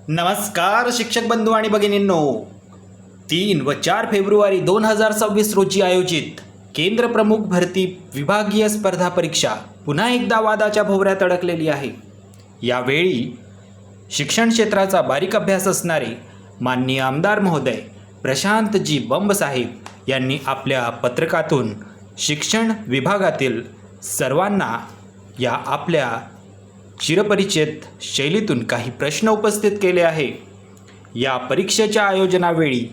नमस्कार शिक्षक बंधू आणि भगिनींनो, 3 व 4 फेब्रुवारी 2026 रोजी आयोजित केंद्र प्रमुख भरती विभागीय स्पर्धा परीक्षा पुन्हा एकदा वादाच्या भोवऱ्यात अडकलेली आहे. यावेळी शिक्षण क्षेत्राचा बारीक अभ्यास असणारे माननीय आमदार महोदय प्रशांतजी बंब साहेब यांनी आपल्या पत्रकातून शिक्षण विभागातील सर्वांना या आपल्या चिरपरिचित शैलीतून काही प्रश्न उपस्थित केले आहे. या परीक्षेच्या आयोजनावेळी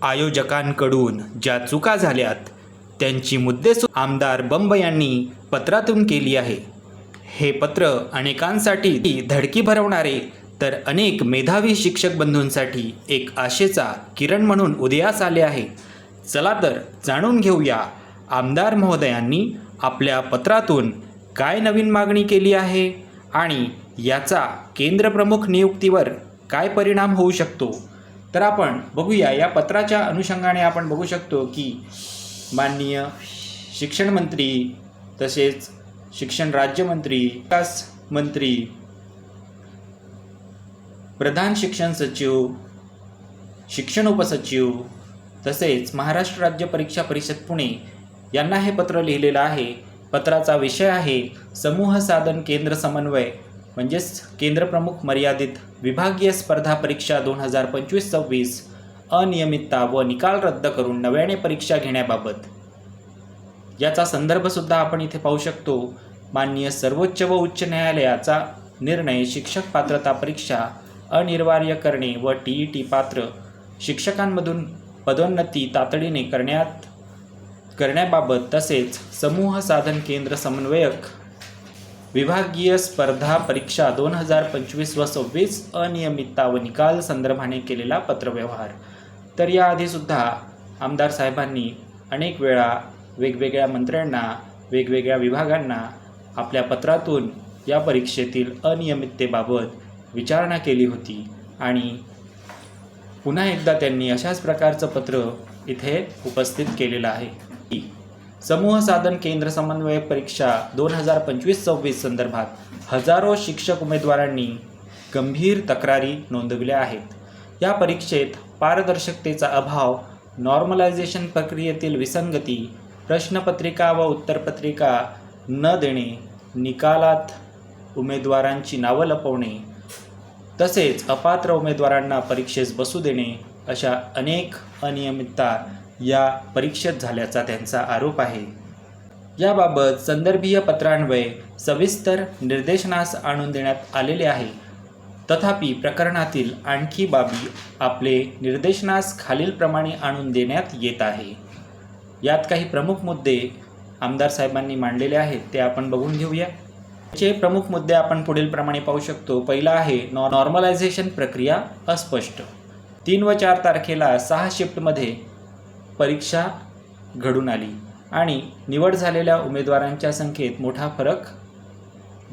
आयोजकांकडून ज्या चुका झाल्यात त्यांची मुद्देसूद आमदार बंब यांनी पत्रातून केली आहे. हे पत्र अनेकांसाठी धडकी भरवणारे तर अनेक मेधावी शिक्षक बंधूंसाठी एक आशेचा किरण म्हणून उदयास आले आहे. चला तर जाणून घेऊया आमदार महोदयांनी आपल्या पत्रातून काय नवीन मागणी केली आहे आणि याचा केंद्रप्रमुख नियुक्तीवर काय परिणाम होऊ शकतो. तर आपण बघूया. या पत्राच्या अनुषंगाने आपण बघू शकतो की माननीय शिक्षण मंत्री तसेच शिक्षण राज्यमंत्री, विकास मंत्री, प्रधान शिक्षण सचिव, शिक्षण उपसचिव तसेच महाराष्ट्र राज्य परीक्षा परिषद पुणे यांना हे पत्र लिहिलेलं आहे. पत्राचा विषय आहे समूह साधन केंद्र समन्वय म्हणजेच केंद्रप्रमुख मर्यादित विभागीय स्पर्धा परीक्षा 2025-26 अनियमितता व निकाल रद्द करून नव्याने परीक्षा घेण्याबाबत. याचा संदर्भसुद्धा आपण इथे पाहू शकतो. माननीय सर्वोच्च व उच्च न्यायालयाचा निर्णय शिक्षक पात्रता परीक्षा अनिवार्य करणे व TET पात्र शिक्षकांमधून पदोन्नती तातडीने करण्याबाबत तसेच समूह साधन केंद्र समन्वयक विभागीय स्पर्धा परीक्षा 2025 व 26 अनियमितता व निकाल संदर्भाने केलेला पत्रव्यवहार. तर याआधीसुद्धा आमदार साहेबांनी अनेक वेळा वेगवेगळ्या मंत्र्यांना, वेगवेगळ्या विभागांना आपल्या पत्रातून या परीक्षेतील अनियमिततेबाबत विचारणा केली होती आणि पुन्हा एकदा त्यांनी अशाच प्रकारचं पत्र इथे उपस्थित केलेलं आहे. समूह साधन केंद्र समन्वयक परीक्षा 2025-26 संदर्भात हजारो शिक्षक उमेदवारांनी गंभीर तक्रारी नोंदविल्या आहेत. या परीक्षेत पारदर्शकतेचा अभाव, नॉर्मलायझेशन प्रक्रियेतील विसंगती, प्रश्नपत्रिका व उत्तरपत्रिका न देणे, निकालात उमेदवारांची नावं लपवणे तसेच अपात्र उमेदवारांना परीक्षेस बसू देणे अशा अनेक अनियमितता या परीक्षेत झाल्याचा त्यांचा आरोप आहे. याबाबत संदर्भीय पत्रान्वये सविस्तर निर्देशनास आणून देण्यात आलेले आहे. तथापि प्रकरणातील आणखी बाबी आपले निर्देशनास खालीलप्रमाणे आणून देण्यात येत आहे. यात काही प्रमुख मुद्दे आमदार साहेबांनी मांडलेले आहेत ते आपण बघून घेऊया. चे प्रमुख मुद्दे आपण पुढील प्रमाणे पाहू शकतो. पहिला आहे नॉर्मलायझेशन प्रक्रिया अस्पष्ट. 3 व 4 तारखेला 6 शिफ्टमध्ये परीक्षा घडून आली आणि निवड झालेल्या उमेदवारांच्या संख्येत मोठा फरक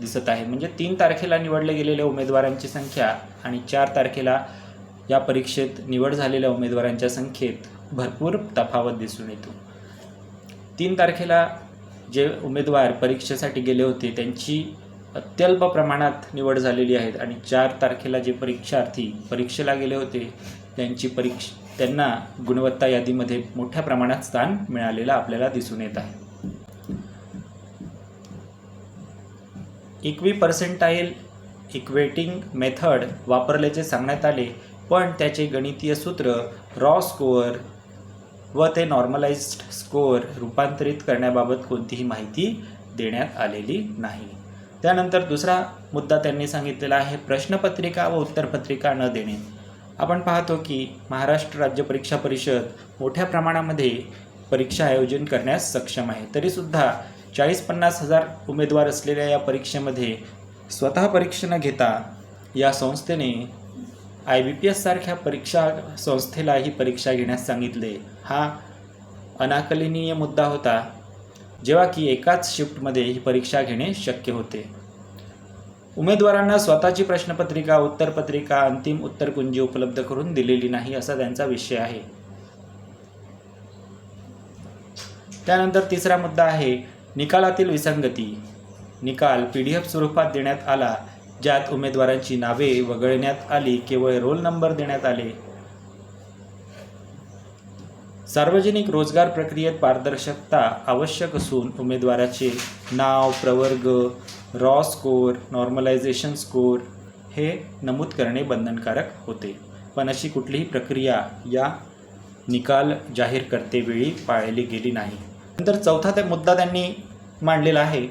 दिसत आहे. म्हणजे 3 तारखेला निवडले गेलेल्या उमेदवारांची संख्या आणि 4 तारखेला या परीक्षेत निवड झालेल्या उमेदवारांच्या संख्येत भरपूर तफावत दिसून येतो. 3 तारखेला जे उमेदवार परीक्षेसाठी गेले होते त्यांची अत्यल्प प्रमाणात निवड झालेली आहे आणि 4 तारखेला जे परीक्षार्थी परीक्षेला गेले होते त्यांना गुणवत्ता यादीमध्ये मोठ्या प्रमाणात स्थान मिळालेलं आपल्याला दिसून येत आहे. इक्विपर्सेंटाईल इक्वेटिंग मेथड वापरल्याचे सांगण्यात आले, पण त्याचे गणितीय सूत्र रॉ स्कोअर व ते नॉर्मलाइज्ड स्कोअर रूपांतरित करण्याबाबत कोणतीही माहिती देण्यात आलेली नाही. त्यानंतर दुसरा मुद्दा त्यांनी सांगितलेला आहे प्रश्नपत्रिका व उत्तरपत्रिका न देणे. आपण पाहतो की महाराष्ट्र राज्य परीक्षा परिषद मोठ्या प्रमाणामध्ये परीक्षा आयोजन करण्यास सक्षम आहे. तरीसुद्धा 40-50 हजार उमेदवार असलेल्या या परीक्षेमध्ये स्वतः परीक्षा न घेता या संस्थेने IBPS सारख्या परीक्षा संस्थेला ही परीक्षा घेण्यास सांगितले. हा अनाकलनीय मुद्दा होता, जेव्हा की एकाच शिफ्टमध्ये ही परीक्षा घेणे शक्य होते. उमेदवारांना स्वतःची प्रश्नपत्रिका, उत्तरपत्रिका, अंतिम उत्तरकुंजी उपलब्ध करून दिलेली नाही असा त्यांचा विषय आहे. त्यानंतर तिसरा मुद्दा आहे निकालातील विसंगती. निकाल PDF स्वरूपात देण्यात आला ज्यात उमेदवारांची नावे वगळण्यात आली, केवळ रोल नंबर देण्यात आले. सार्वजनिक रोजगार प्रक्रियेत पारदर्शकता आवश्यक असून उमेदवाराचे नाव, प्रवर्ग, रॉ स्कोर, नॉर्मलायझेशन स्कोर हे नमूद करणे बंधनकारक होते. पण अशी कुठलीही प्रक्रिया या निकाल जाहीर करतेवेळी पाळली गेली नाही. नंतर चौथा मुद्दा त्यांनी मांडलेला आहे,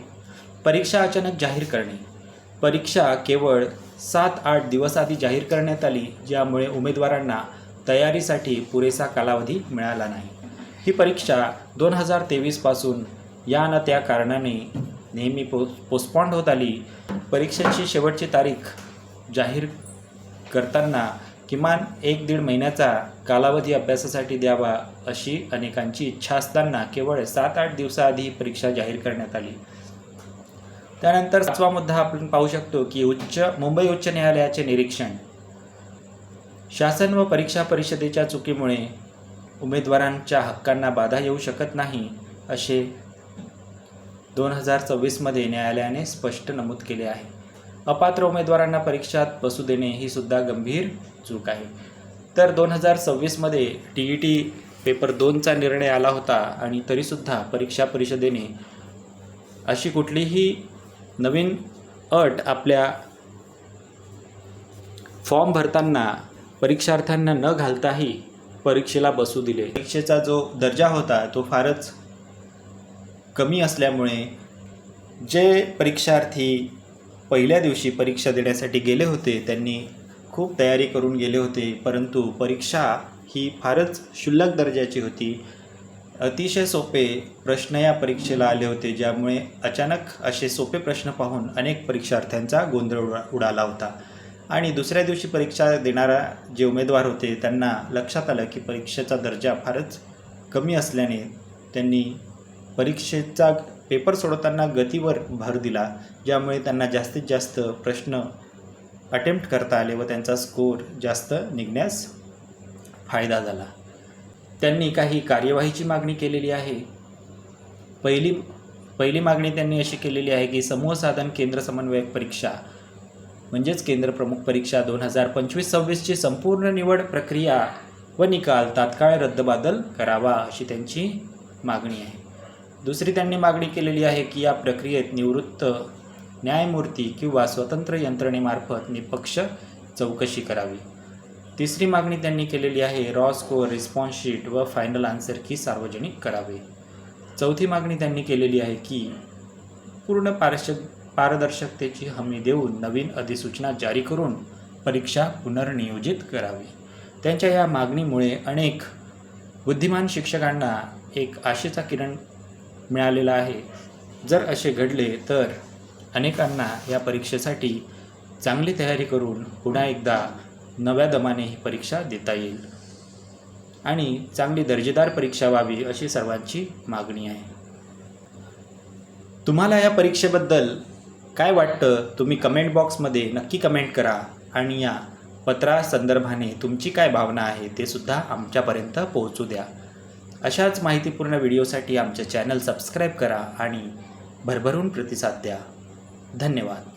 परीक्षा अचानक जाहीर करणे. परीक्षा केवळ 7-8 दिवस आधी जाहीर करण्यात आली, ज्यामुळे उमेदवारांना तयारीसाठी पुरेसा कालावधी मिळाला नाही. ही परीक्षा 2023 पासून या न त्या कारणाने नेहमी पोस्टपॉन्ड होत आली. परीक्षेची शेवटची तारीख जाहीर करताना किमान 1-1.5 महिन्याचा कालावधी अभ्यासासाठी द्यावा अशी अनेकांची इच्छा असताना केवळ 7-8 दिवसाआधी परीक्षा जाहीर करण्यात आली. त्यानंतर 5वा मुद्दा आपण पाहू शकतो की मुंबई उच्च न्यायालयाचे निरीक्षण. शासन व परीक्षा परिषदेच्या चुकीमुळे उमेदवारांच्या हक्कांना बाधा येऊ शकत नाही, असे 2024 मध्ये न्यायालयाने स्पष्ट नमूद केले आहे. अपात्र उमेदवारांना परीक्षात बसू देणे ही सुद्धा गंभीर चूक आहे. तर 2026 मध्ये TET पेपर 2चा निर्णय आला होता आणि तरीसुद्धा परीक्षा परिषदेने अशी कुठलीही नवीन अट आपल्या फॉर्म भरताना परीक्षार्थ्यांना न घालताही परीक्षेला बसू दिले. परीक्षेचा जो दर्जा होता तो फारच कमी असल्यामुळे जे परीक्षार्थी पहिल्या दिवशी परीक्षा देण्यासाठी गेले होते त्यांनी खूप तयारी करून गेले होते, परंतु परीक्षा ही फारच क्षुल्लक दर्जाची होती. अतिशय सोपे प्रश्न या परीक्षेला आले होते, ज्यामुळे अचानक असे सोपे प्रश्न पाहून अनेक परीक्षार्थ्यांचा गोंधळ उडाला होता. आणि दुसऱ्या दिवशी परीक्षा देणारा जे उमेदवार होते त्यांना लक्षात आलं की परीक्षेचा दर्जा फारच कमी असल्याने त्यांनी परीक्षेचा पेपर सोडवताना गतीवर भर दिला, ज्यामुळे त्यांना जास्तीत जास्त प्रश्न अटेम्प्ट करता आले व त्यांचा स्कोर जास्त निघण्यास फायदा झाला. त्यांनी काही कार्यवाहीची मागणी केलेली आहे. पहिली मागणी त्यांनी अशी केलेली आहे की समूह साधन केंद्र समन्वयक परीक्षा म्हणजेच केंद्र प्रमुख परीक्षा 2025-26ची संपूर्ण निवड प्रक्रिया व निकाल तात्काळ रद्दबातल करावा, अशी त्यांची मागणी आहे. दुसरी त्यांनी मागणी केलेली आहे की या प्रक्रियेत निवृत्त न्यायमूर्ती किंवा स्वतंत्र यंत्रणेमार्फत निष्पक्ष चौकशी करावी. तिसरी मागणी त्यांनी केलेली आहे रॉ स्कोर, रिस्पॉन्स शीट व फायनल आन्सर की सार्वजनिक करावे. चौथी मागणी त्यांनी केलेली आहे की पूर्ण पारदर्शकतेची हमी देऊन नवीन अधिसूचना जारी करून परीक्षा पुनर्नियोजित करावी. त्यांच्या या मागणीमुळे अनेक बुद्धिमान शिक्षकांना एक आशेचा किरण मिळालेला आहे. जर असे घडले तर अनेकांना या परीक्षेसाठी चांगली तयारी करून पुन्हा एकदा नव्या दमाने ही परीक्षा देता येईल आणि चांगली दर्जेदार परीक्षा व्हावी, अशी सर्वांची मागणी आहे. तुम्हाला या परीक्षेबद्दल काय वाटतं तुम्ही कमेंट बॉक्समध्ये नक्की कमेंट करा आणि या पत्रासंदर्भाने तुमची काय भावना आहे ते सुद्धा आमच्यापर्यंत पोहोचू द्या. अशाच माहितीपूर्ण व्हिडिओसाठी आमचे चॅनल सबस्क्राईब करा आणि भरभरून प्रतिसाद द्या. धन्यवाद.